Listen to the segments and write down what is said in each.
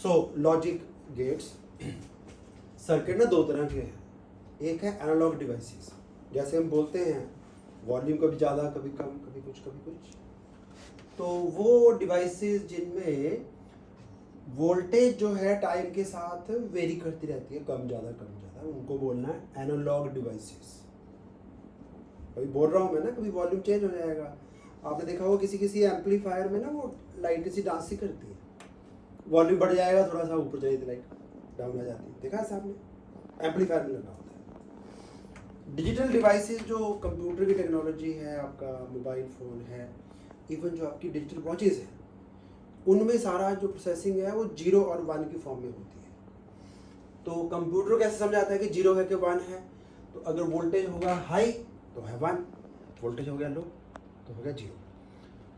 सो logic gates circuit ना दो तरह के हैं। एक है एनालॉग डिवाइसेस, जैसे हम बोलते हैं वॉल्यूम कभी ज़्यादा कभी कम कभी कुछ कभी कुछ, तो वो डिवाइसेस जिनमें वोल्टेज जो है टाइम के साथ वेरी करती रहती है, कम ज़्यादा, उनको बोलना है एनालॉग डिवाइसेस। अभी बोल रहा हूँ मैं ना, कभी वॉल्यूम चेंज हो जाएगा। आपने देखा होगा किसी एम्पलीफायर में ना वो लाइट सी डांस सी करती है, वॉल्यूम बढ़ जाएगा थोड़ा सा, ऊपर चली लाइट डाउन हो जाती है, देखा है सामने, एम्पलीफायर में लगा होता है। डिजिटल डिवाइसेस जो कंप्यूटर की टेक्नोलॉजी है, आपका मोबाइल फ़ोन है, इवन जो आपकी डिजिटल वॉचेज़ हैं, उनमें सारा जो प्रोसेसिंग है वो 0 और 1 की फॉर्म में होती है। तो कंप्यूटर कैसे समझाता है कि 0 है कि 1 है? तो अगर वोल्टेज होगा हाई तो है 1, वोल्टेज हो गया लो तो हो गया 0।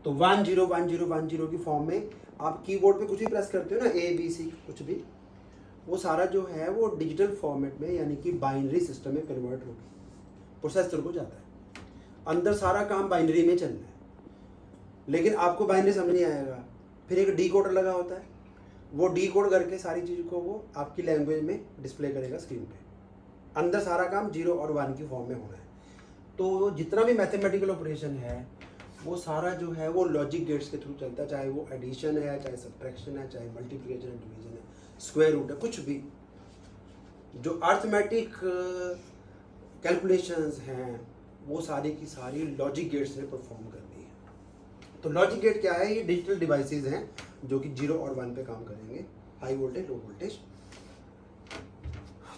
तो 1 0 1 0 1 0 की फॉर्म में आप कीबोर्ड पे कुछ भी प्रेस करते हो ना, ABC कुछ भी, वो सारा जो है वो डिजिटल फॉर्मेट में यानी कि बाइनरी सिस्टम में कन्वर्ट होगी, प्रोसेसर को जाता है। अंदर सारा काम बाइनरी में चलना है, लेकिन आपको बाइनरी समझ नहीं आएगा। फिर एक डीकोडर लगा होता है, वो डीकोड करके सारी चीज़ को वो आपकी लैंग्वेज में डिस्प्ले करेगा स्क्रीन पे। अंदर सारा काम 0 और 1 की फॉर्म में होना है। तो जितना भी मैथमेटिकल ऑपरेशन है वो सारा जो है वो लॉजिक गेट्स के थ्रू चलता है, चाहे वो एडिशन है, चाहे सब्ट्रैक्शन है, चाहे मल्टीप्लिकेशन है, डिवीजन है, स्क्वायर रूट है, कुछ भी जो अर्थमेटिक कैलकुलेशंस हैं वो सारी की सारी लॉजिक गेट्स ने परफॉर्म करनी है। तो लॉजिक गेट क्या है? ये डिजिटल डिवाइसेस हैं जो कि 0 और 1 पे काम करेंगे, हाई वोल्टेज लो वोल्टेज।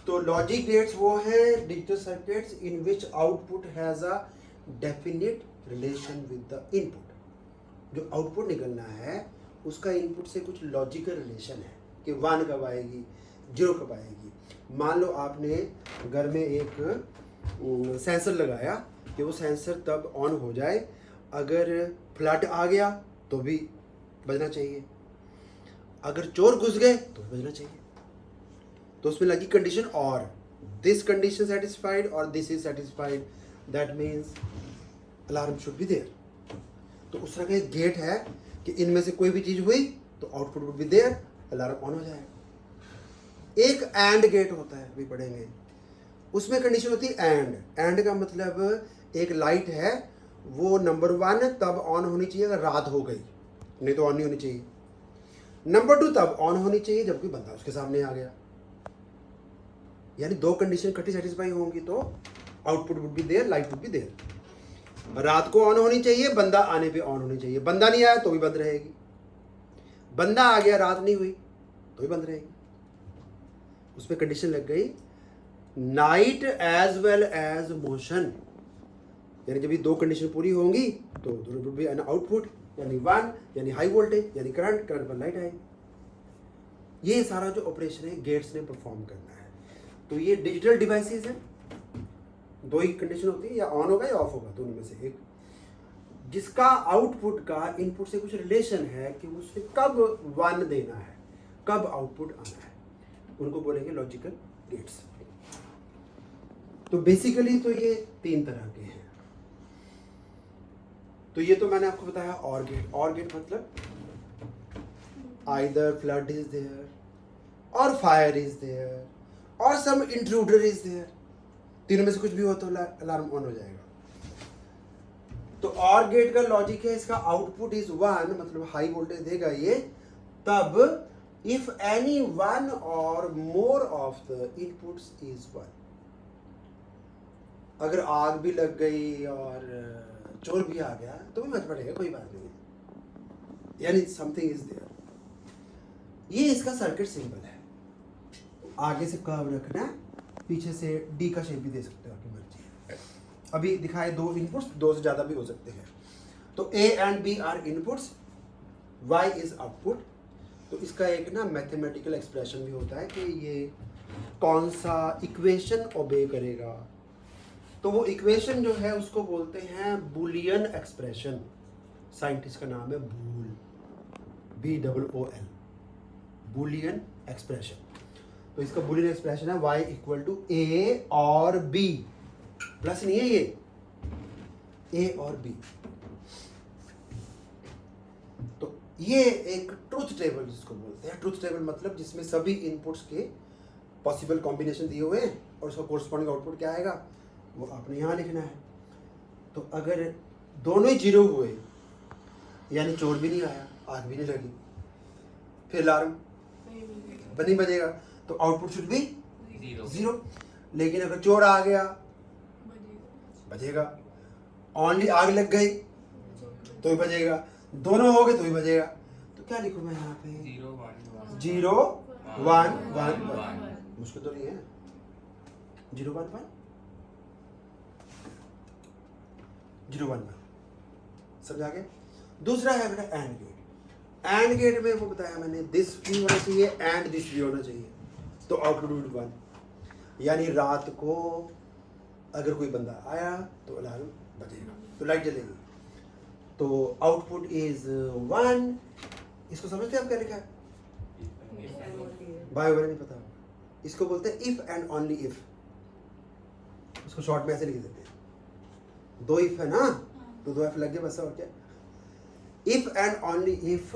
तो लॉजिक गेट्स वो हैं digital circuits in which output has a definite relation with the input. जो आउटपुट निकलना है उसका इनपुट से कुछ लॉजिकल रिलेशन है कि 1 कब आएगी, 0 कब आएगी। मान लो आपने घर में एक सेंसर लगाया कि वो सेंसर तब ऑन हो जाए अगर फ्लड आ गया तो भी बजना चाहिए, अगर चोर घुस गए तो भी बजना चाहिए। तो उसमें लगी कंडीशन और दिस कंडीशन सेटिस्फाइड और this is satisfied, that means alarm should be there. तो उस तरह का एक गेट है कि इनमें से कोई भी चीज़ हुई तो output would be there, alarm on हो जाएगा। एक एंड गेट होता है, अभी पढ़ेंगे, उसमें कंडीशन होती है एंड। एंड का मतलब एक लाइट है वो नंबर 1 तब ऑन होनी चाहिए अगर रात हो गई, नहीं तो ऑन नहीं होनी चाहिए। नंबर 2 तब ऑन होनी चाहिए जब कोई बंदा उसके सामने आ गया। यानी दो कंडीशन इकट्ठी सेटिस्फाई होंगी तो output would be there, light would be there. रात को ऑन होनी चाहिए, बंदा आने पे ऑन होनी चाहिए, बंदा नहीं आया तो भी बंद रहेगी, बंदा आ गया रात नहीं हुई तो भी बंद रहेगी। उसमें कंडीशन लग गई night as well as motion, यानी जब ये दो कंडीशन पूरी होंगी तो दोनों वुड बी एन आउटपुट, यानी 1 यानी हाई वोल्टेज यानी करंट पर लाइट आएगी। ये सारा जो ऑपरेशन है गेट्स ने परफॉर्म करना है। तो ये डिजिटल डिवाइसेस हैं, दो ही कंडीशन होती है, या ऑन होगा या ऑफ होगा, दोनों में से एक, जिसका आउटपुट का इनपुट से कुछ रिलेशन है कि उसने कब 1 देना है, कब आउटपुट आना है, उनको बोलेंगे लॉजिकल गेट्स। तो बेसिकली तो ये 3 तरह के हैं। तो ये तो मैंने आपको बताया और गेट। और गेट मतलब आइदर फ्लड इज देयर और फायर इज देयर और सम इंट्रूडर इज देयर, तीनों में से कुछ भी हो तो अलार्म ऑन हो जाएगा। तो और गेट का लॉजिक है, इसका आउटपुट इज 1, मतलब हाई वोल्टेज देगा ये तब इफ एनी 1 और more of the inputs is 1। अगर आग भी लग गई और चोर भी आ गया तो भी मत पड़ेगा, कोई बात नहीं, यानी समथिंग इज देयर। ये इसका सर्किट सिंबल है। आगे से कर्व रखना है, पीछे से डी का शेप भी दे सकते हो, आपकी मर्जी है। अभी दिखाए 2 इनपुट्स, 2 से ज़्यादा भी हो सकते हैं। तो A and B are inputs, Y is output. तो इसका एक ना मैथमेटिकल एक्सप्रेशन भी होता है कि ये कौन सा इक्वेशन ओबे करेगा। तो वो इक्वेशन जो है उसको बोलते हैं बुलियन एक्सप्रेशन। साइंटिस्ट का नाम है बूल, BOOL, बुलियन एक्सप्रेशन। तो इसका बुलियन एक्सप्रेशन है y इक्वल टू A और B, प्लस नहीं है ये, A और B। तो ये एक ट्रूथ टेबल जिसको बोलते हैं। ट्रूथ टेबल मतलब जिसमें सभी इनपुट्स के पॉसिबल कॉम्बिनेशन दिए हुए हैं और उसका कोरस्पॉन्डिंग आउटपुट क्या आएगा वो आपने यहाँ लिखना है। तो अगर दोनों ही जीरो हुए यानी चोर भी नहीं आया, आग भी नहीं लगी, फिर अलार्म नहीं बजेगा, तो आउटपुट शुड भी जीरो। लेकिन अगर चोर आ गया बजेगा, ओनली आग लग गई तो ही बजेगा, दोनों हो गए तो ही बजेगा। तो क्या लिखूं मैं यहाँ पे? 0 1 1 1। मुश्किल तो नहीं है। 0 1 1 0 1 1। समझ आ गया? दूसरा है बेटा एंड गेट। एंड गेट में वो बताया मैंने, दिस भी होना चाहिए एंड दिस भी होना चाहिए, तो आउटपुट विल 1। यानी रात को अगर कोई बंदा आया तो अलार्म बजेगा, तो लाइट जलेगी, तो आउटपुट इज 1। इसको समझते हैं आप क्या लिखा है? भाई वगैरह नहीं पता, इसको बोलते हैं इफ एंड ओनली इफ। उसको शॉर्ट में ऐसे लिख देते हैं, 2 इफ है ना, तो 2 इफ लग गए बस, और क्या। If and only if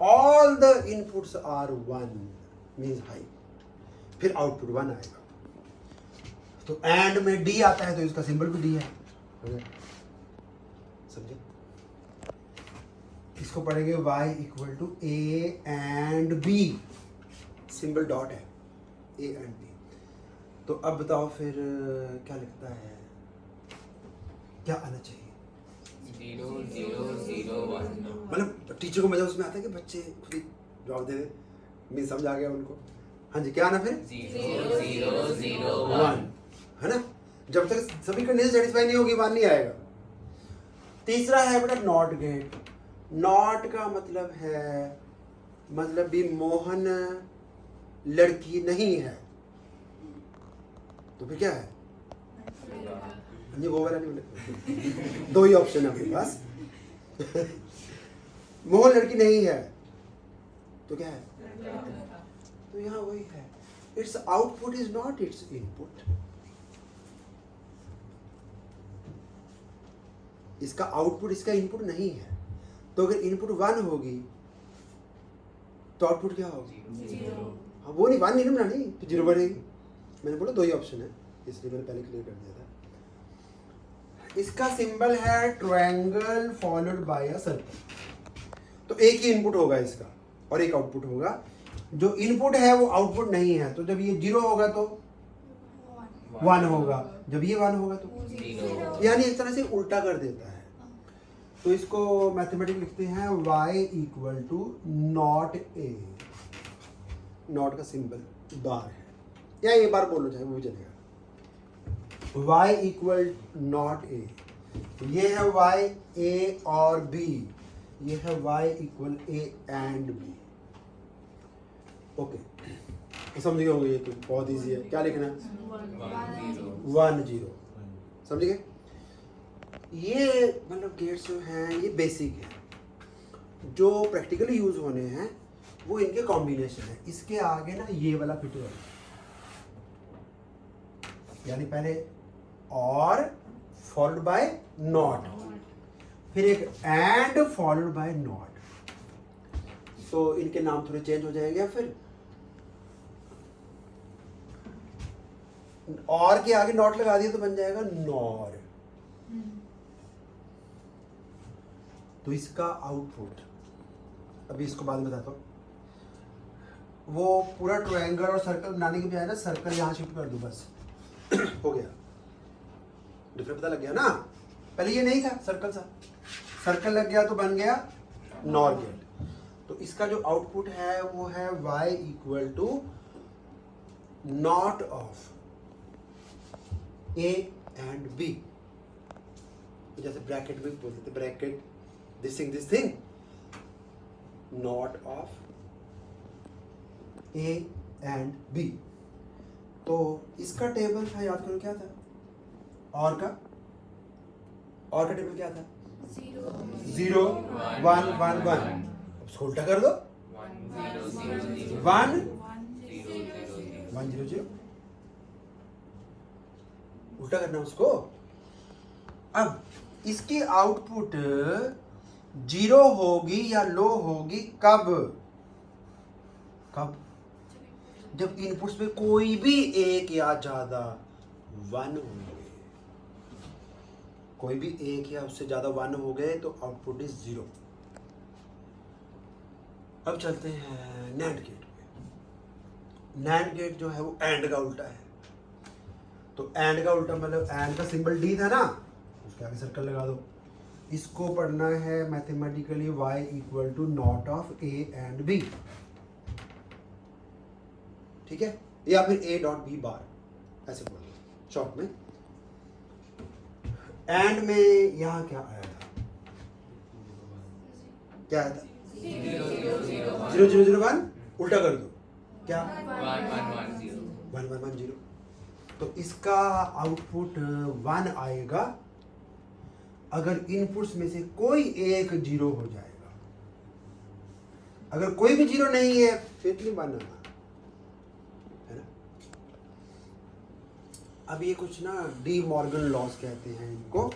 all the inputs are 1 means high, फिर आउटपुट 1 आएगा। तो एंड में डी आता है तो इसका सिंबल भी डी है, समझे? इसको पढ़ेंगे y equal to A and B, symbol dot है ए एंड बी। तो अब बताओ फिर क्या लिखता है, क्या आना चाहिए? 0 0 0 1। मतलब टीचर को मजा उसमें आता है कि बच्चे खुद ही जवाब दे दे, मैं समझ आ गया उनको। हाँ जी, क्या आना फिर? 0 0 0 1 है ना। जब तक सभी कंडीशन सेटिस्फाई नहीं होगी 1 नहीं आएगा। तीसरा है बेटा नॉट गेट। नॉट का मतलब है, मतलब भी मोहन लड़की नहीं है, तो फिर क्या है? ये वो वाला नहीं, 2 ही ऑप्शन है आपके पास। मोहन लड़की नहीं है तो क्या है? तो यहाँ वही है, it's output is not it's input. इसका आउटपुट इसका इनपुट नहीं है, तो अगर इनपुट 1 होगी तो आउटपुट क्या होगी? 0। हाँ, वो नहीं 1 नहीं बनानी तो 0 बनेगी। मैंने बोला 2 ही ऑप्शन है, इसलिए मैंने पहले क्लियर कर दिया था। इसका सिंबल है triangle followed by a circle. तो एक ही इनपुट होगा इसका और एक आउटपुट होगा। जो इनपुट है वो आउटपुट नहीं है, तो जब ये 0 होगा तो 1 होगा, जब ये 1 होगा तो 0। यानी एक तरह से उल्टा कर देता है। तो इसको मैथमेटिक्स लिखते हैं y equal to not A, not का सिंबल बार है, या ये बार बोलो चाहे वो भी चलेगा। y इक्वल नॉट ए, ये है y a और b, ये है y equal a and b। Okay, समझ गए होंगे, ये तो बहुत इजी है। क्या लिखना है? 1 0। समझ गए? ये मतलब गेट्स जो हैं ये बेसिक है, जो प्रैक्टिकली यूज होने हैं वो इनके कॉम्बिनेशन है। इसके आगे ना ये वाला फिट होगा, यानी पहले और फॉलोड बाय नॉट, फिर एक एंड फॉलोड बाय नॉट। तो इनके नाम थोड़े चेंज हो जाएंगे। या फिर और के आगे नॉट लगा दिया तो बन जाएगा नॉर। तो इसका आउटपुट, अभी इसको बाद में बताता हूँ। वो पूरा ट्रायंगल और सर्कल बनाने के बजाय ना सर्कल यहाँ शिफ्ट कर दूँ बस, हो गया। डिफरेंस पता लग गया ना? पहले ये नहीं था, सर्कल था, सर्कल लग गया तो बन गया नॉर गेट। तो इसका जो आउटपुट है वो है y equal to not of a and b। जैसे ब्रैकेट में बोलते थे, bracket this thing not of a and b। तो इसका टेबल था, याद करो क्या था? और का टेबल क्या था? 0 1 1 1। उसको उल्टा कर दो, 1 1 0 0, उल्टा करना उसको। अब इसके आउटपुट जीरो होगी या लो होगी कब? कब? जब इनपुट्स में कोई भी एक या ज्यादा 1 होंगे। कोई भी एक या उससे ज्यादा 1 हो गए तो आउटपुट इज 0। अब चलते हैं नैंड गेट पे। नैंड गेट जो है वो एंड का उल्टा है। तो एंड का उल्टा मतलब एंड का सिंबल डी था ना, उसके आगे सर्कल लगा दो। इसको पढ़ना है mathematically y equal to not of a and b, ठीक है, या फिर a डॉट b बार, ऐसे बोलो शॉर्ट में। एंड में यहां क्या आया था? क्या आया था? 0 0 0 1। उल्टा कर दो, क्या? 1 1 1 0। तो इसका आउटपुट 1 आएगा अगर इनपुट्स में से कोई एक 0 हो जाएगा। अगर कोई भी 0 नहीं है फिर नहीं 1 आना, है ना। अब ये कुछ ना डी मॉर्गन लॉज कहते हैं इनको।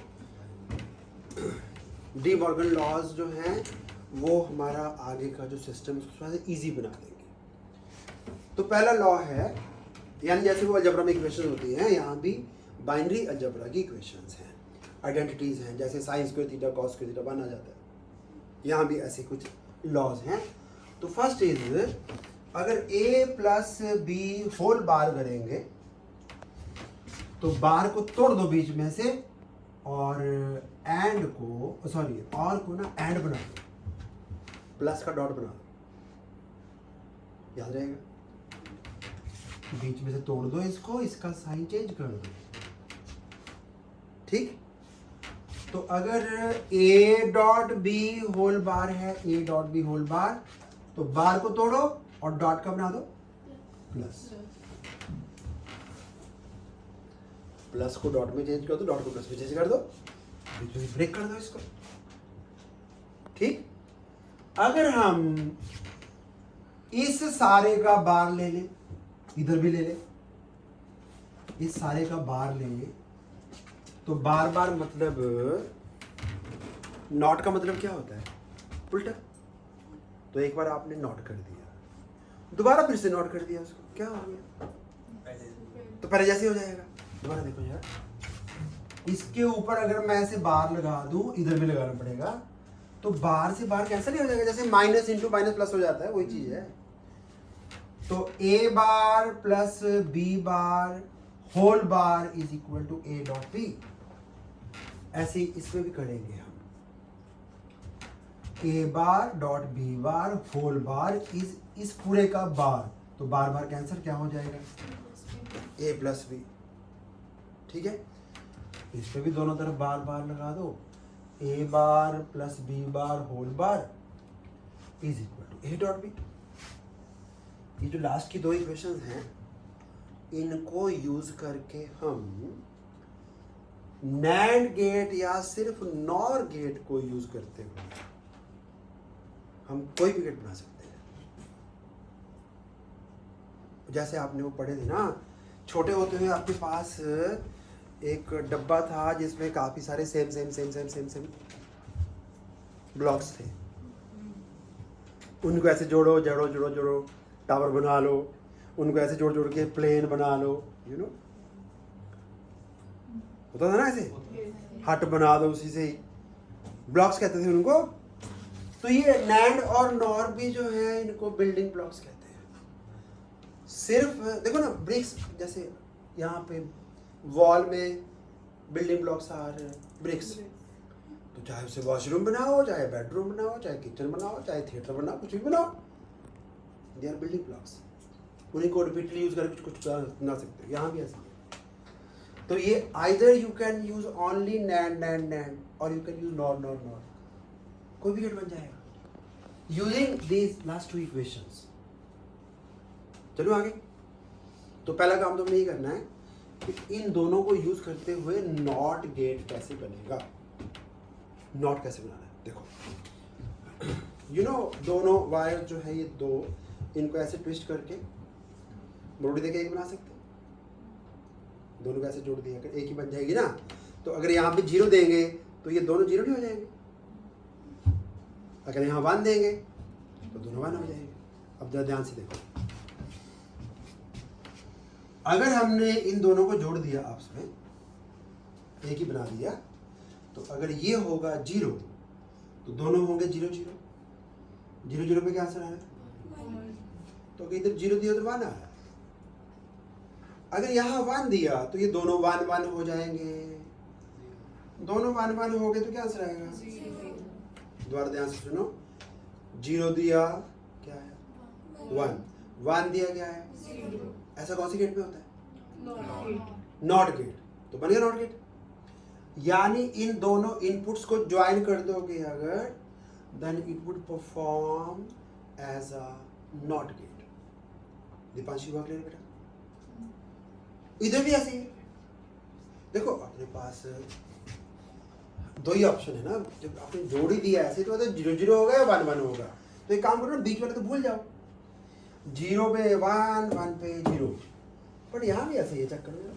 डी मॉर्गन लॉज जो हैं वो हमारा आगे का जो सिस्टम है उसको थोड़ा सा ईजी बना देंगे। तो पहला लॉ है, यानी जैसे वो अलजेब्रा में इक्वेशन होती हैं, यहाँ भी बाइनरी अलजेब्रा की इक्वेशंस हैं, आइडेंटिटीज हैं, जैसे sine square theta cos square theta 1 आ जाता है। यहाँ भी ऐसे कुछ लॉज हैं। तो फर्स्ट इज, अगर a plus B whole bar करेंगे तो बार को तोड़ दो बीच में से और एंड को, सॉरी और को ना एंड बना दो, प्लस का डॉट बना दो, याद रहेगा। बीच में से तोड़ दो इसको, इसका साइन चेंज कर दो, ठीक। तो अगर a dot B whole bar है, a dot B whole bar, तो बार को तोड़ो और डॉट का बना दो प्लस। प्लस को डॉट में चेंज कर दो, डॉट को प्लस में चेंज कर दो, बीच में ब्रेक कर दो इसको, ठीक। अगर हम इस सारे का बार ले लें, इधर भी ले लें, इस सारे का बार लेंगे तो बार बार मतलब नॉट का मतलब क्या होता है? उल्टा। तो एक बार आपने नॉट कर दिया, दोबारा फिर से नॉट कर दिया, उसको क्या हो गया? तो पहले जैसे हो जाएगा। दोबारा देखो यार, इसके ऊपर अगर मैं ऐसे बार लगा दूं, इधर भी लगाना पड़ेगा, तो बार से बार कैंसिल नहीं हो जाएगा, जैसे माइनस इंटू माइनस प्लस हो जाता है, वही चीज है। तो a bar plus b bar whole bar is equal to a dot b। ऐसे इसमें भी करेंगे हम, a bar dot b bar whole bar is इस पूरे का बार, तो बार बार कैंसिल क्या हो जाएगा? a प्लस b, ठीक है। इस पे भी दोनों तरफ बार बार लगा दो, a bar plus b bar whole bar is equal to a dot b। ये जो लास्ट की दो इक्वेशंस हैं, इनको यूज करके हम नैंड गेट या सिर्फ नॉर गेट को यूज करते हुए हम कोई भी गेट बना सकते हैं। जैसे आपने वो पढ़े थे ना, छोटे होते हुए आपके पास एक डब्बा था जिसमें काफी सारे same same same same same same blocks थे। उनको ऐसे जोड़ो जोड़ो जोड़ो जोड़ो, टावर बना लो, उनको ऐसे जोड़ जोड़ के प्लेन बना लो, यू नो, होता था ना ऐसे, हट बना दो, उसी से ही ब्लॉक्स कहते थे उनको। तो ये नैंड और नॉर भी जो है इनको बिल्डिंग ब्लॉक्स कहते हैं। सिर्फ देखो ना, ब्रिक्स, जैसे यहाँ पे वॉल में बिल्डिंग ब्लॉक्स आर ब्रिक्स, तो चाहे उसे वॉशरूम बनाओ, चाहे बेडरूम बनाओ, चाहे किचन बनाओ, चाहे थिएटर बनाओ, कुछ भी बनाओ, दे आर बिल्डिंग ब्लॉक्स। उन्हीं को रिपीटली यूज करके कुछ बना सकते हो। यहाँ भी ऐसा है। तो ये either you can use only NAND NAND NAND और you can use NOR NOR NOR, कोई भी गेट बन जाएगा using these last two equations. चलो आगे। तो पहला काम तो हमें ये करना है कि इन दोनों को यूज करते हुए नॉट गेट कैसे बनेगा, नॉट कैसे बनाना है। देखो यू नो, दोनों वायर जो है ये दो, इनको ऐसे ट्विस्ट करके मोड़ देके एक बना सकते हैं। दोनों को ऐसे जोड़ दिया कर एक ही बन जाएगी ना। तो अगर यहाँ पे 0 देंगे तो ये दोनों 0 नहीं हो जाएंगे, अगर यहाँ 1 देंगे तो दोनों 1 हो जाएंगे। अब जरा ध्यान से देखो, अगर हमने इन दोनों को जोड़ दिया आपस में, एक ही बना दिया, तो अगर ये होगा 0 तो दोनों होंगे 0 0 0 0 पे क्या आंसर आया? तो अगर इधर 0 दिया तो 1 आया। अगर यहाँ 1 दिया तो ये दोनों 1 1 हो जाएंगे, दोनों 1 1 हो गए तो क्या आंसर आएगा? दोबारा ध्यान से सुनो, 0 दिया क्या है? 1 1 दिया क्या है? ऐसा कौन सी गेट में होता है? Not gate. तो बन गया नॉट गेट। यानी इन दोनों इनपुट्स को ज्वाइन कर दोगे अगर, then it would perform as a not gate. Deepanshi हुआ क्लियर बेटा? इधर भी ऐसे ही है। देखो अपने पास दो ही ऑप्शन है ना, जब आपने जोड़ ही दिया ऐसे तो 0 0 होगा या 1 1 होगा। तो एक काम करो ना, बीच वाले तो भूल जाओ, 0 पे 1 1 पे 0, बट यहाँ भी ऐसे ही चेक करो,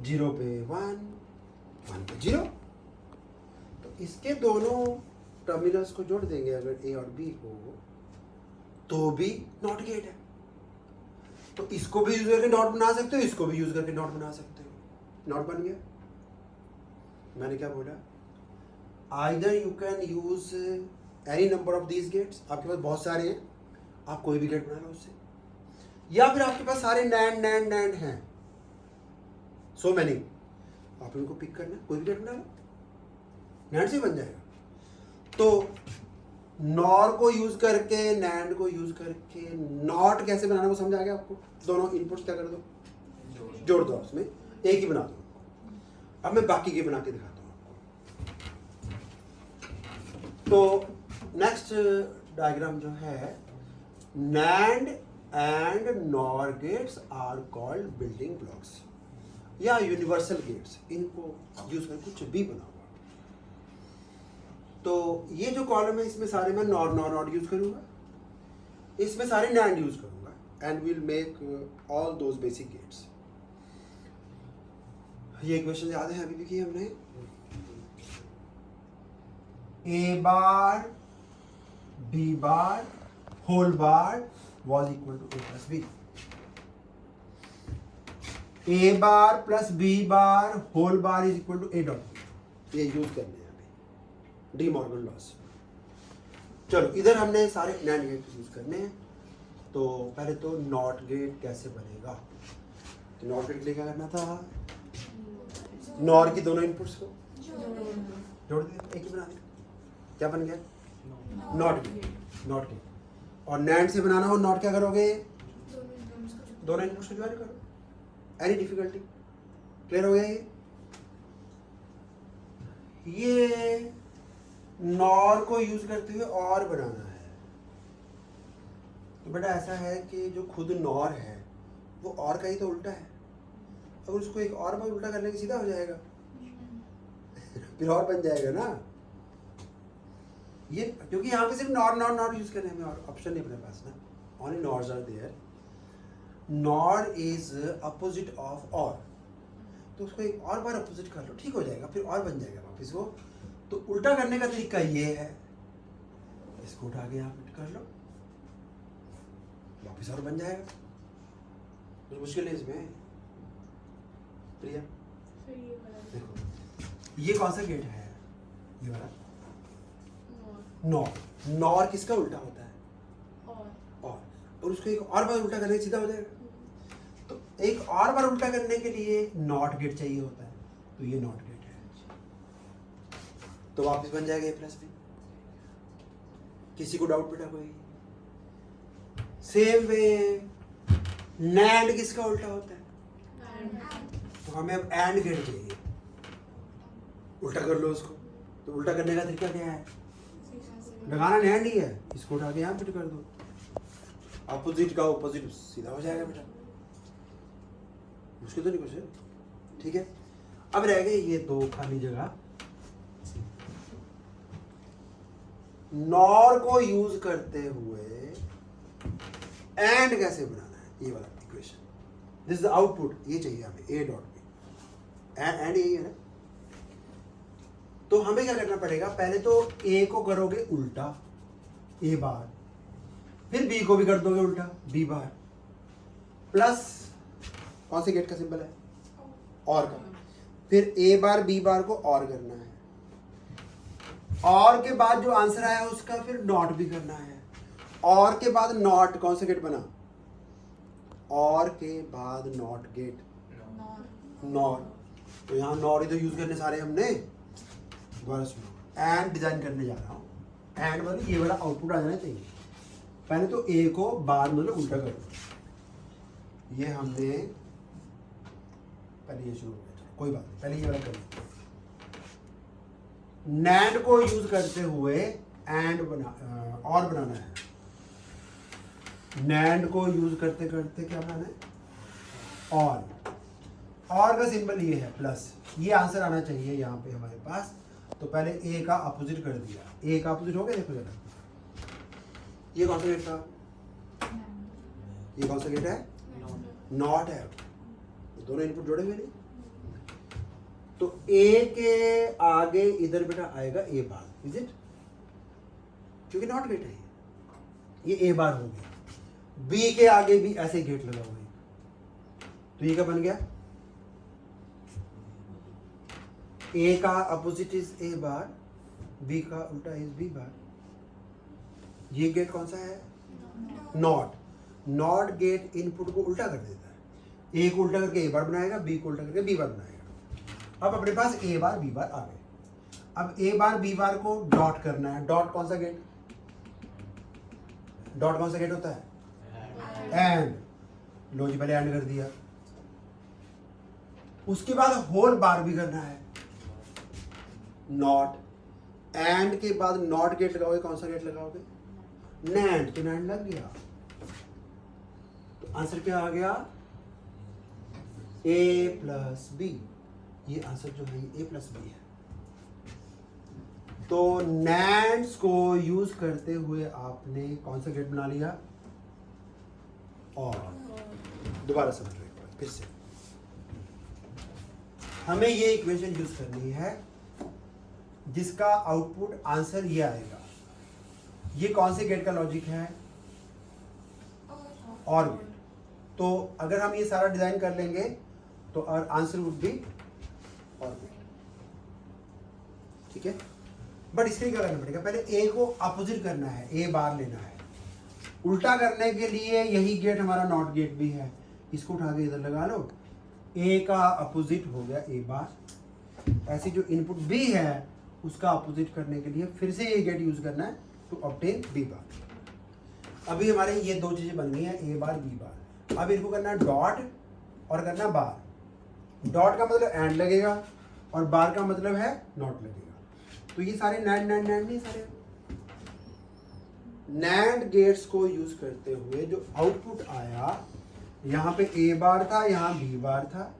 0 पे 1 1 पे 0। तो इसके दोनों टर्मिनल्स को जोड़ देंगे अगर A और B हो, तो भी नॉट गेट है। तो इसको भी यूज करके नॉट बना सकते हो, इसको भी यूज करके नॉट बना सकते हो। नॉट बन गया। मैंने क्या बोला? Either you can use any number of these gates, आपके पास बहुत सारे हैं, आप कोई भी गेट बना लो उससे, या फिर आपके पास सारे नैंड नैंड नैंड हैं, सो मैनी, आप इनको पिक करना, कोई भी गेट बना लो, नैंड से बन जाएगा। तो नॉर को यूज करके, नैंड को यूज करके नॉट कैसे बनाना वो समझ आ गया आपको? दोनों इनपुट्स क्या कर दो? जोड़ दो, उसमें एक ही बना दो। अब मैं बाकी के बना के दिखाता हूँ आपको। तो नेक्स्ट डायग्राम जो है, NAND and NOR gates are called building blocks या यूनिवर्सल गेट्स। इनको यूज करके कुछ भी बना हुआ। तो ये जो कॉलम है इसमें सारे मैं नॉर नॉर नॉट यूज करूंगा, इसमें सारे नैंड यूज करूंगा, and will make all those basic gates. ये इक्वेशन याद है अभी भी की हमने? A bar B bar whole bar was equal to A plus B। A bar plus B bar whole bar is equal to A dot B। ये use करने हैं अभी, डी मॉर्गन लॉस। चलो इधर हमने सारे नैंड गेट यूज करने हैं। तो पहले तो नॉट गेट कैसे बनेगा? तो नॉट गेट के लिए क्या करना था? नॉर की दोनों इनपुट्स को जोड़ दिया, एक ही बना दिया, क्या बन गया? Not gate. Not gate. और नैंड से बनाना हो नॉट, क्या करोगे? दोनों इनपुट्स को ज्वाइन करो। Any difficulty? क्लियर हो गया ये नॉर को यूज करते हुए और बनाना है। तो बेटा ऐसा है कि जो खुद नॉर है वो और का ही तो उल्टा है। अगर उसको एक और बार उल्टा करने की सीधा हो जाएगा फिर और बन जाएगा ना ये, क्योंकि यहाँ पे सिर्फ नॉर नॉर नॉर यूज करने में और ऑप्शन नहीं अपने पास ना, only NORs are there. NOR is opposite of OR, तो उसको एक और बार अपोजिट कर लो, ठीक हो जाएगा, फिर और बन जाएगा वापस वो। तो उल्टा करने का तरीका ये है, इसको उठा के यहाँ फिट कर लो, वापस और बन जाएगा। कुछ मुश्किल है इसमें प्रिया? देखो ये कौन सा गेट है? ये वाला नॉर। नॉर किसका उल्टा होता है? और उसको एक और बार उल्टा करने सीधा हो जाएगा। तो एक और बार उल्टा करने के लिए नॉट गेट चाहिए होता है, तो ये नॉट गेट है, तो वापस बन जाएगा A प्लस B। किसी को डाउट बेटा कोई? सेम वे नैंड किसका उल्टा होता है? तो हमें अब एंड गेट चाहिए, उल्टा कर लो उसको। तो उल्टा करने का तरीका क्या है? लगाना नैंड ही है, इसको उठा के यहाँ फिट कर दो, अपोजिट का अपोजिट सीधा हो जाएगा बेटा। मुश्किल तो नहीं कुछ है, ठीक है। अब रह गए ये दो खाली जगह। नॉर को यूज करते हुए एंड कैसे बनाना है, ये वाला equation. This is the output, ये चाहिए हमें A डॉट B। एंड यही है ना, तो हमें क्या करना पड़ेगा, पहले तो ए को करोगे उल्टा ए बार, फिर बी को भी कर दोगे उल्टा बी बार, प्लस कौन से गेट का सिंबल है, और का, फिर ए बार बी बार को और करना है, और के बाद जो आंसर आया उसका फिर नॉट भी करना है, और के बाद नॉट, कौन सा गेट बना, और के बाद नॉट गेट, नॉट, तो यहाँ नॉट ही तो यूज करने सारे हमने। दोबारा सुनो, एंड डिजाइन करने जा रहा हूँ, एंड मतलब ये वाला आउटपुट आ जाना चाहिए। पहले तो ए को बार मतलब उल्टा करो, ये हमने पहले ये शुरू हो गया, कोई बात नहीं, पहले ये वाला करो। नैंड को यूज करते हुए एंड और बनाना है, नैंड को यूज करते करते क्या बनाना है, और का सिंबल ये है प्लस, ये आंसर आना चाहिए यहाँ पे हमारे पास। तो पहले ए का अपोजिट कर दिया, ए का अपोजिट हो गया, देखो जरा, ये कौन सा गेट था, ये कौन सा गेट है, नॉट है, दोनों इनपुट जोड़े हुए नहीं, तो ए के आगे इधर बेटा आएगा ए बार, इज इट, क्योंकि नॉट गेट है ये ए बार हो गया, बी के आगे भी ऐसे गेट लगा हुआ है, तो ये क्या बन गया, ए का opposite is A bar, B का उल्टा इज बी बार, ये गेट कौन सा है, नॉट, नॉट गेट इनपुट को उल्टा कर देता है, ए को उल्टा करके ए बार बनाएगा, बी को उल्टा करके बी बार बनाएगा। अब अपने पास ए बार बी बार आ गए, अब ए bar B bar co dot करना है, डॉट कौन सा गेट, डॉट कौन सा गेट होता है, एंड, लो जी पहले एंड कर दिया, उसके बाद होल बार भी करना है, नॉट, एंड के बाद नॉट गेट लगाओगे, कौन सा गेट लगाओगे, नैंड, तो नैंड लग गया, तो आंसर क्या आ गया, ए प्लस बी, ये आंसर जो है ए प्लस बी है। तो नैंड्स को यूज करते हुए आपने कौन सा गेट बना लिया, और दोबारा समझ लो एक बार फिर से, हमें ये इक्वेशन यूज करनी है जिसका आउटपुट आंसर ये आएगा, ये कौन से गेट का लॉजिक है, और गेट, तो अगर हम ये सारा डिजाइन कर लेंगे तो और आंसर वुड बी और गेट, ठीक है। बट इसके लिए क्या करना पड़ेगा, पहले ए को अपोजिट करना है, ए बार लेना है, उल्टा करने के लिए यही गेट हमारा नॉट गेट भी है, इसको उठा के इधर लगा लो, ए का अपोजिट हो गया ए बार, ऐसी जो इनपुट बी है उसका अपोजिट करने के लिए फिर से ये गेट यूज करना है टू ऑब्टेन बी बार। अभी हमारे ये दो चीजें बन गई हैं, ए बार बी बार, अब इनको करना है डॉट और करना बार, डॉट का मतलब एंड लगेगा और बार का मतलब है नॉट लगेगा, तो ये सारे नैंड नैंड नैंड नहीं, सारे नैंड गेट्स को यूज करते हुए जो आउटपुट आया, यहाँ पे ए बार था, यहाँ बी बार था,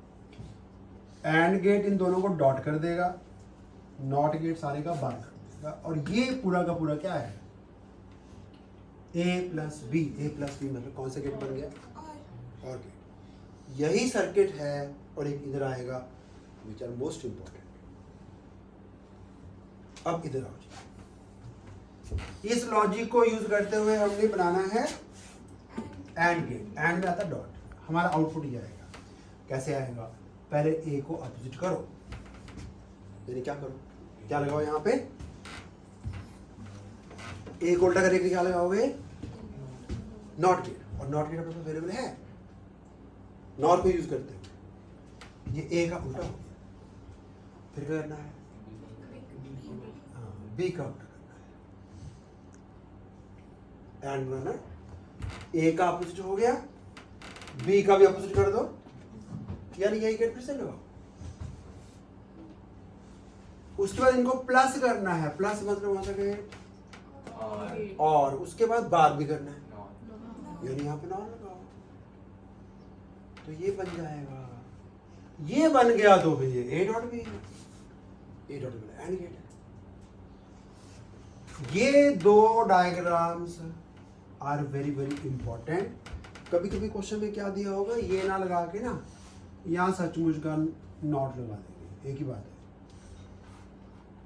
एंड गेट इन दोनों को डॉट कर देगा, नॉट गेट सारे का बार कर देगा, और ये पूरा का पूरा क्या है, ए प्लस बी, ए प्लस बी मतलब कौन सा गेट बन गया, और गेट, यही सर्किट है। और एक इधर आएगा विच आर मोस्ट इंपॉर्टेंट, अब इधर आओ जी, इस लॉजिक को यूज करते हुए हमने बनाना है एंड गेट, एंड में आता डॉट, हमारा आउटपुट ये आएगा, कैसे आएगा, पहले ए को अपोजिट करो, यानी क्या करो, क्या लगाओ यहाँ पे, ए को उल्टा करके क्या लगाओगे, नॉट गेट, और नॉट गेट अपने पास अवेलेबल है, नॉट को यूज करते हैं, ये ए का उल्टा हो गया, फिर क्या करना है, बी का उल्टा करना है, एंड बनाना, ए का अपोजिट हो गया, बी का भी अपोजिट कर दो, यानी यही गेट फिर से लगाओ, उसके बाद इनको प्लस करना है, प्लस मतलब वहां से और उसके बाद बार भी करना है, यानी यहाँ पे नॉट लगाओ, तो ये बन जाएगा, ये बन गया तो फिर ये ए डॉट भी है, A dot B and gate है। ये दो diagrams are very very important. कभी कभी क्वेश्चन में क्या दिया होगा, ये ना लगा के ना यहाँ सचमुच का नॉट लगा देंगे, एक ही बात है,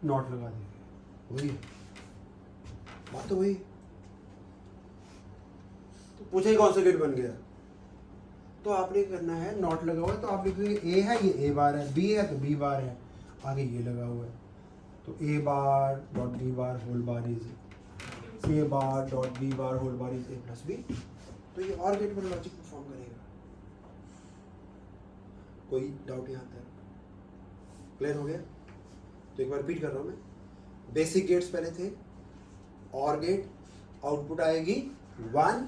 नॉट लगा देंगे, वही है। बात तो वही। तो पूछे कौन सा गेट बन गया, तो आपने करना है नॉट लगा हुआ है तो आप लिखोगे ए है, ये ए बार है, बी है तो बी बार है, आगे ये लगा हुआ है, तो a bar dot b bar whole bar is A bar dot b bar whole bar is a plus b. तो ये और गेट पर लॉजिक परफॉर्म करेगा। कोई डाउट यहाँ तक क्लियर हो गया? तो एक बार रिपीट कर रहा हूँ मैं। बेसिक गेट्स पहले थे, और गेट, आउटपुट आएगी 1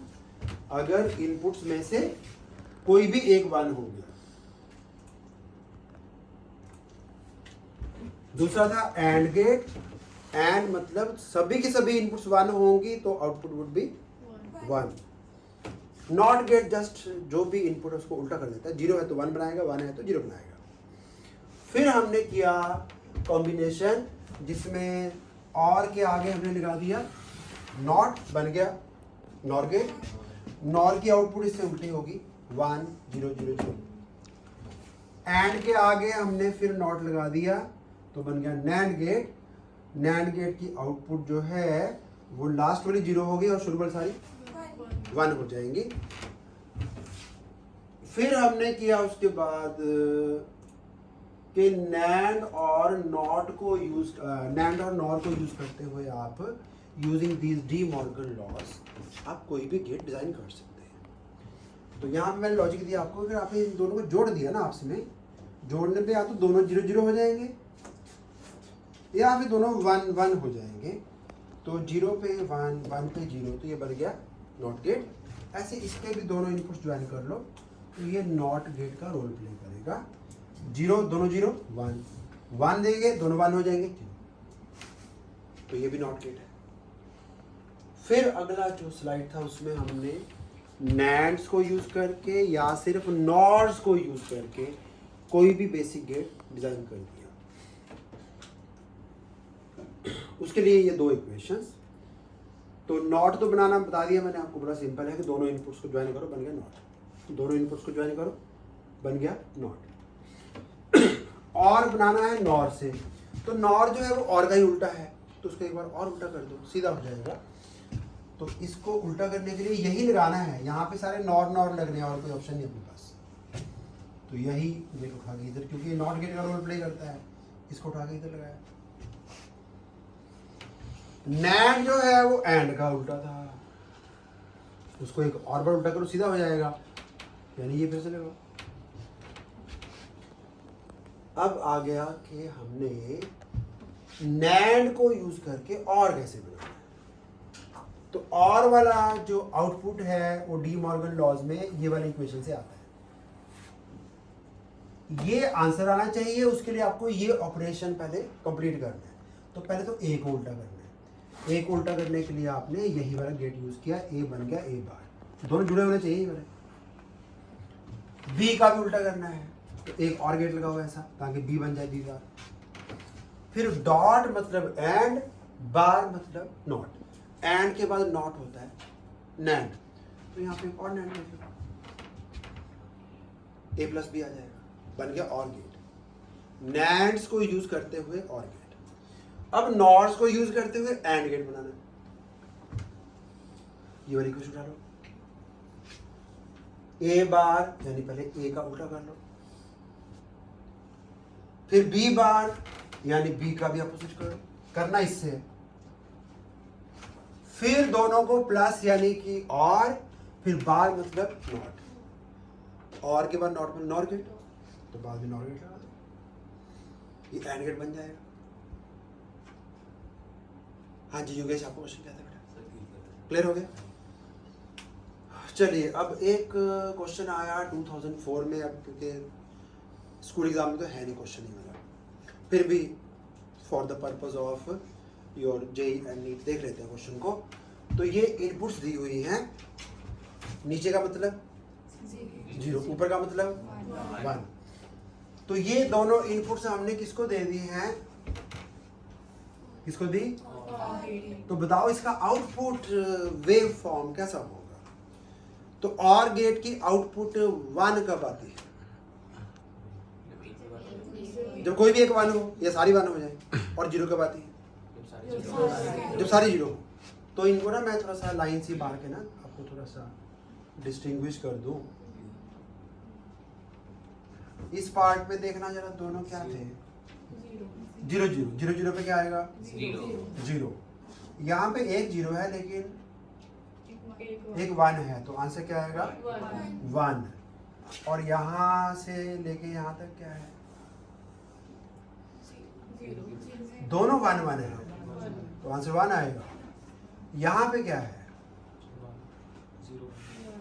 अगर इनपुट्स में से कोई भी एक 1 हो गया। दूसरा था एंड गेट, एंड मतलब सभी की सभी इनपुट्स 1 होंगी तो output would B 1। Not get just जो भी इनपुट है उसको उल्टा कर देता है, 0 है तो 1 बनाएगा, 1 है तो 0 बनाएगा। फिर हमने किया कॉम्बिनेशन जिसमें और के आगे हमने लगा दिया नॉट, बन गया नॉर गेट। नॉर की आउटपुट इससे उल्टी होगी 1 0 0 0। एंड के आगे हमने फिर नॉट लगा दिया तो बन गया नैंड गेट। नैंड गेट की आउटपुट जो है वो लास्ट वाली 0 होगी और शुरू वाली सारी 1 हो जाएंगी। फिर हमने किया उसके बाद कि नैंड और नॉट को यूज, नैंड और नॉर को यूज करते हुए आप using these De Morgan laws आप कोई भी गेट डिजाइन कर सकते हैं। तो यहाँ पे मैंने लॉजिक दिया आपको, अगर आपने इन दोनों को जोड़ दिया ना आपस में, जोड़ने पे या तो दोनों 0 0 हो जाएंगे या फिर दोनों 1 1 हो जाएंगे। तो 0 पे 1 1 पे 0, तो ये बन गया नॉट गेट। ऐसे इसके भी दोनों इनपुट्स ज्वाइन कर लो तो ये नॉट गेट का रोल प्ले करेगा। 0 दोनों 0 1 1 देंगे, दोनों 1 हो जाएंगे, तो ये भी नॉट गेट है। फिर अगला जो स्लाइड था उसमें हमने नैंड्स को यूज करके या सिर्फ नॉर्स को यूज करके कोई भी बेसिक गेट डिजाइन कर दिया। उसके लिए ये 2 इक्वेशंस। तो नॉट तो बनाना बता दिया मैंने आपको, बड़ा सिंपल है कि दोनों इनपुट्स को ज्वाइन करो बन गया नॉट, दोनों इनपुट्स को ज्वाइन करो बन गया नॉट। और बनाना है नॉर से, तो नॉर जो है वो और का ही उल्टा है, तो उसको एक बार और उल्टा कर दो, सीधा हो जाएगा। तो इसको उल्टा करने के लिए यही लगाना है, यहाँ पे सारे नॉर नॉर लगने हैं और कोई ऑप्शन नहीं अपने पास। तो यही गेट उठा के इधर, क्योंकि नॉट गेट का रोल प्ले करता है, इसको उठा के इधर लगाया। नैंड जो है वो एंड का उल्टा था, उसको एक और बार उल्टा करो सीधा हो जाएगा, यानी ये फिर से लगाओ। अब आ गया कि हमने नैंड को यूज करके और कैसे बनाना है। तो और वाला जो आउटपुट है वो डी मॉर्गन लॉज में ये वाली इक्वेशन से आता है। ये आंसर आना चाहिए, उसके लिए आपको ये ऑपरेशन पहले कंप्लीट करना है। तो पहले तो ए को उल्टा करना है, ए को उल्टा करने के लिए आपने यही वाला गेट यूज किया, ए बन गया ए बार, दोनों जुड़े होने चाहिए वाले। बी का भी उल्टा करना है तो एक और गेट लगा हुआ है ऐसा, ताकि बी बन जाए बी बार। फिर डॉट मतलब एंड, बार मतलब नॉट, एंड के बाद नॉट होता है नैंड, तो यहाँ पे एक और नैंड लिख लो, ए प्लस बी आ जाएगा, बन गया और गेट। नैंड्स को यूज करते हुए और गेट। अब नॉट्स को यूज करते हुए एंड गेट बनाना है। ये वाली इक्वेशन उठा लो, ए बार यानी पहले ए का उल्टा कर लो, फिर बी बार यानी बी का भी अपोजिट करो, करना इससे है। फिर दोनों को प्लस यानी कि और, फिर बार मतलब नॉट, और के बाद नॉट में नॉर गेट, तो बाद में नॉर गेट लगा दो, ये एंड गेट बन जाएगा। हाँ जी योगेश, आपको क्वेश्चन क्या था बेटा? क्लियर हो गया? चलिए अब एक क्वेश्चन आया 2004 में, अब क्योंकि स्कूल एग्जाम में तो है नहीं क्वेश्चन ही वाला, फिर भी for the purpose of your JEE and NEET देख लेते हैं क्वेश्चन को। तो ये इनपुट्स दी हुई हैं, नीचे का मतलब 0, ऊपर का मतलब 1। तो ये दोनों इनपुट्स हमने किसको दे दी हैं, किसको दी? तो बताओ इसका आउटपुट वेव फॉर्म कैसा होगा? तो और गेट की आउटपुट 1 कब आती है? जब कोई भी एक 1 हो या सारी 1 हो जाए। और जीरो कब आती है? जब सारी जीरो हो। तो इनको ना मैं थोड़ा सा लाइन से मार के ना आपको थोड़ा सा डिस्टिंग्विश कर दूं। इस पार्ट में देखना जरा, दोनों क्या थे? जीरो जीरो जीरो जीरो पे क्या आएगा? जीरो। यहाँ पे एक जीरो है लेकिन एक वन है, तो आंसर क्या आएगा? वन। और यहाँ से लेके यहाँ तक क्या है? दोनों वन वन है, तो आंसर वन आएगा। यहाँ पे क्या है?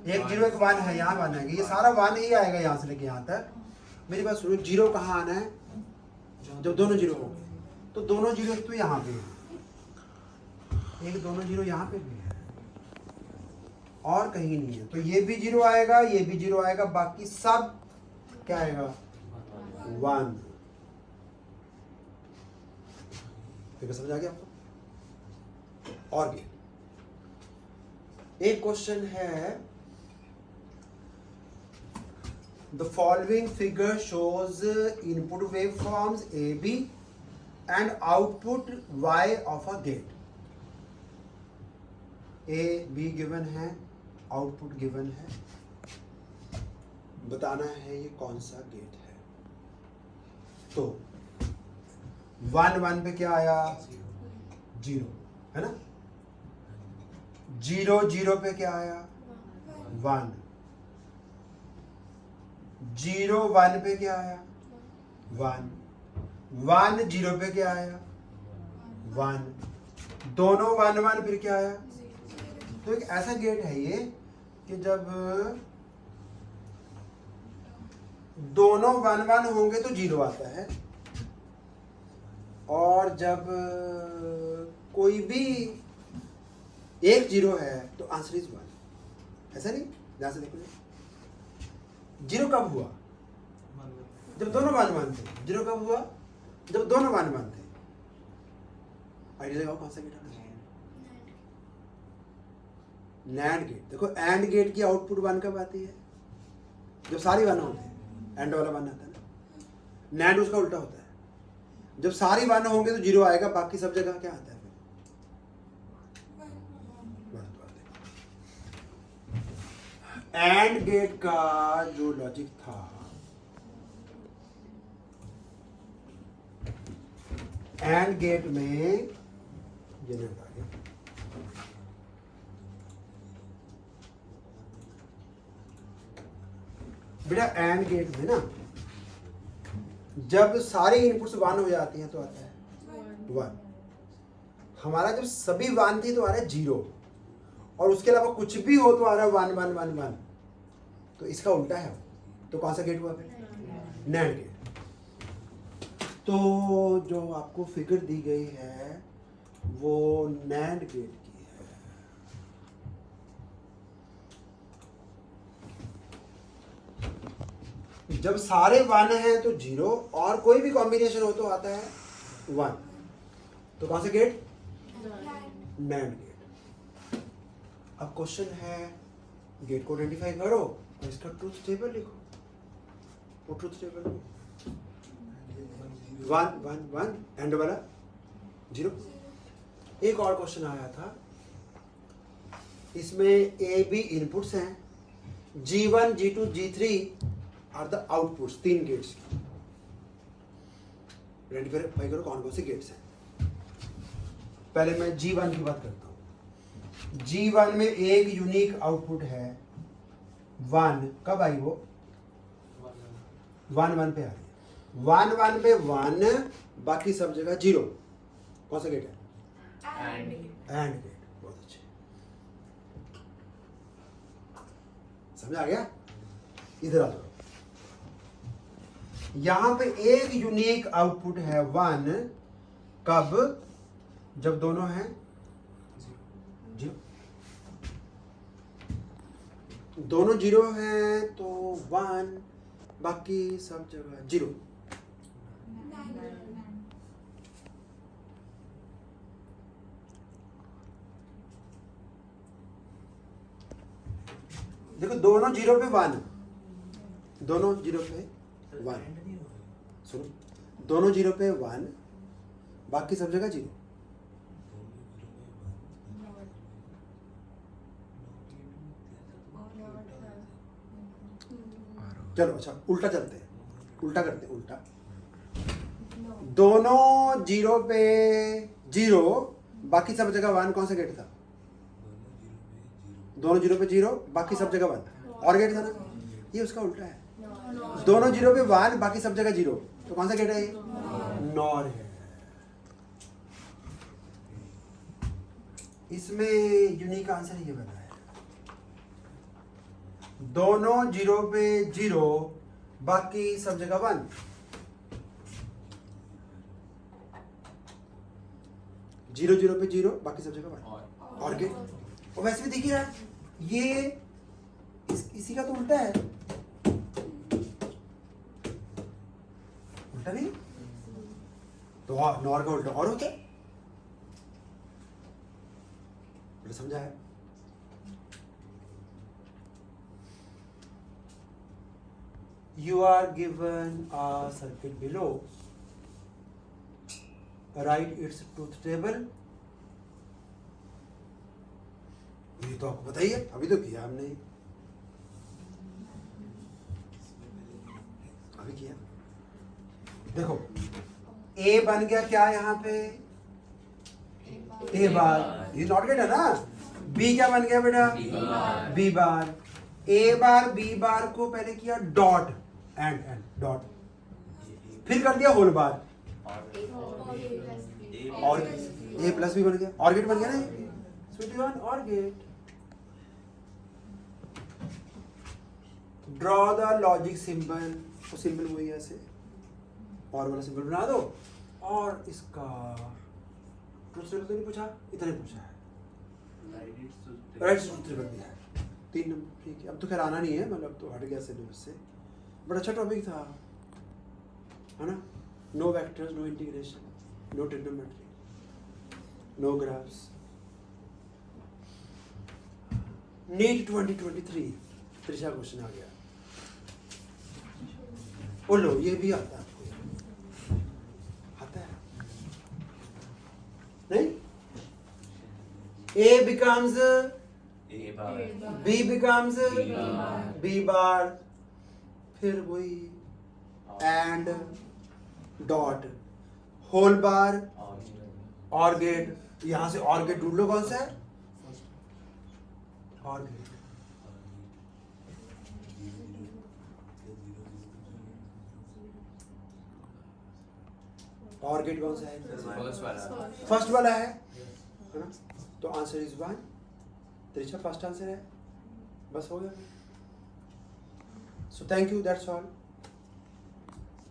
एक जीरो एक वन है, यहाँ वन है, ये सारा वन ही आएगा यहाँ से लेके यहाँ तक। मेरी बात सुनो, जीरो कहाँ आना है? जब दोनों जीरो हो गए। तो दोनों जीरो तो यहाँ पे है, एक दोनों जीरो यहाँ पे भी है और कहीं नहीं है, तो ये भी जीरो आएगा, ये भी जीरो आएगा, बाकी सब क्या आएगा? वन। फिर समझ आ गया आपको? और भी एक क्वेश्चन है, the following figure shows input waveforms A B and output y of a gate. A B given है, आउटपुट गिवन है, बताना है ये कौन सा गेट है। तो वन वन पे क्या आया? जीरो, है ना? जीरो जीरो पे क्या आया? वन। जीरो वन पे क्या आया? वन। वन जीरो पे क्या आया? वन। दोनों वन वन फिर क्या आया? तो एक ऐसा गेट है ये कि जब दोनों वन वन होंगे तो जीरो आता है, और जब कोई भी एक जीरो है तो आंसर इज वन। ऐसा नहीं? ध्यान से देखो, जीरो कब हुआ? जब दोनों वन वन थे। जीरो कब हुआ? जब दोनों वन वन थे। आइडिया लगाओ कौन सा गेट है? NAND gate. देखो एंड गेट की आउटपुट वन कब आती है? जब सारी वन होते हैं, एंड वाला वन आता है ना। नैंड उसका उल्टा होता है, जब सारी वन होंगे तो जीरो आएगा, बाकी सब जगह क्या आता है? एंड गेट का जो लॉजिक था, एंड गेट में जनरेट आ गया। बेटा एंड गेट में ना जब सारे इनपुट्स वन हो जाती हैं तो आता है वन। हमारा जब सभी वन थी तो आ रहा है जीरो, और उसके अलावा कुछ भी हो तो आ रहा है वन वन वन वन। तो इसका उल्टा है, तो कौन सा गेट हुआ फिर? NAND gate. तो जो आपको फिगर दी गई है वो नैंड गेट की है। जब सारे वन हैं तो जीरो, और कोई भी कॉम्बिनेशन हो तो आता है वन। तो कौन सा गेट? NAND gate. अब क्वेश्चन है, गेट को आइडेंटिफाई करो और इसका ट्रूथ टेबल लिखो। वो truth table one one one, AND वाला जीरो। एक और क्वेश्चन आया था, इसमें ए बी इनपुट्स हैं, G1 G2 G3 are the outputs, तीन गेट्स की। आइडेंटिफाई करो कौन कौन से गेट्स हैं। पहले मैं G1 की बात करता हूं। G1 में एक यूनिक आउटपुट है वन। कब आई वो? वन वन पे आ रही है। वन वन पे वन, बाकी सब जगह जीरो। कौन सा गेट है? AND gate. बहुत अच्छे, समझ आ गया? इधर आ जाओ। यहां पे एक यूनिक आउटपुट है वन। कब? जब दोनों हैं जीरो। दोनों जीरो हैं तो वन, बाकी सब जगह जीरो। देखो दोनों जीरो पे वन, दोनों जीरो पे वन। सुनो, दोनों जीरो पे वन, बाकी सब जगह जीरो। चलो अच्छा उल्टा चलते हैं, उल्टा करते हैं, उल्टा। दोनों जीरो पे जीरो, बाकी सब जगह वन, कौन सा गेट था? दोनों जीरो पे जीरो, बाकी सब जगह वन, और गेट था ना? ये उसका उल्टा है। दोनों जीरो पे वन, बाकी सब जगह जीरो, तो कौन सा गेट है ये? नॉर है। इसमें यूनिक आंसर ये बना है, दोनों जीरो पे जीरो, बाकी सब जगह वन। जीरो जीरो पे जीरो, बाकी सब जगह वन, और गेट। और वैसे भी देखिए यार, ये इसी का तो उल्टा है, उल्टा नहीं तो नॉर का उल्टा और होता है। समझा है? You are given a circuit below. Write its truth table. ये तो आपको बताइए, अभी तो किया हमने, अभी किया। देखो A बन गया क्या यहाँ पे? A बार, ये नॉट गेट है ना। B क्या बन गया बेटा? B bar. A bar B बार को पहले किया डॉट, एंड डॉट, फिर कर दिया होल बार, और A प्लस B बन गया, और गेट बन गया ना। Sweety one OR gate. Draw the logic symbol, वो सिंबल वही ऐसे, और वाला सिंबल बना दो, और इसका ट्रूथ टेबल तो नहीं पूछा, इतना ही पूछा है, राइट ट्रूथ टेबल दिया है। 3 नंबर, ठीक है। अब तो खैर आना नहीं है, मतलब तो हट गया सिलेबस से, बड़ा अच्छा टॉपिक था, है ना? No vectors, no integration, no trigonometry, no graphs. NEET 2023 त्रिशा क्वेश्चन आ गया। बोलो, ये भी आता है आपको? आता है नहीं? A becomes B becomes B बार, फिर वही एंड डॉट, होल बार, और गेट। यहां से और गेट ढूंढ लो, कौन सा है? और गेट। और गेट कौन सा है? फर्स्ट वाला है ना? तो answer is 1। Trisha first answer है, बस हो गया। So thank you, that's all.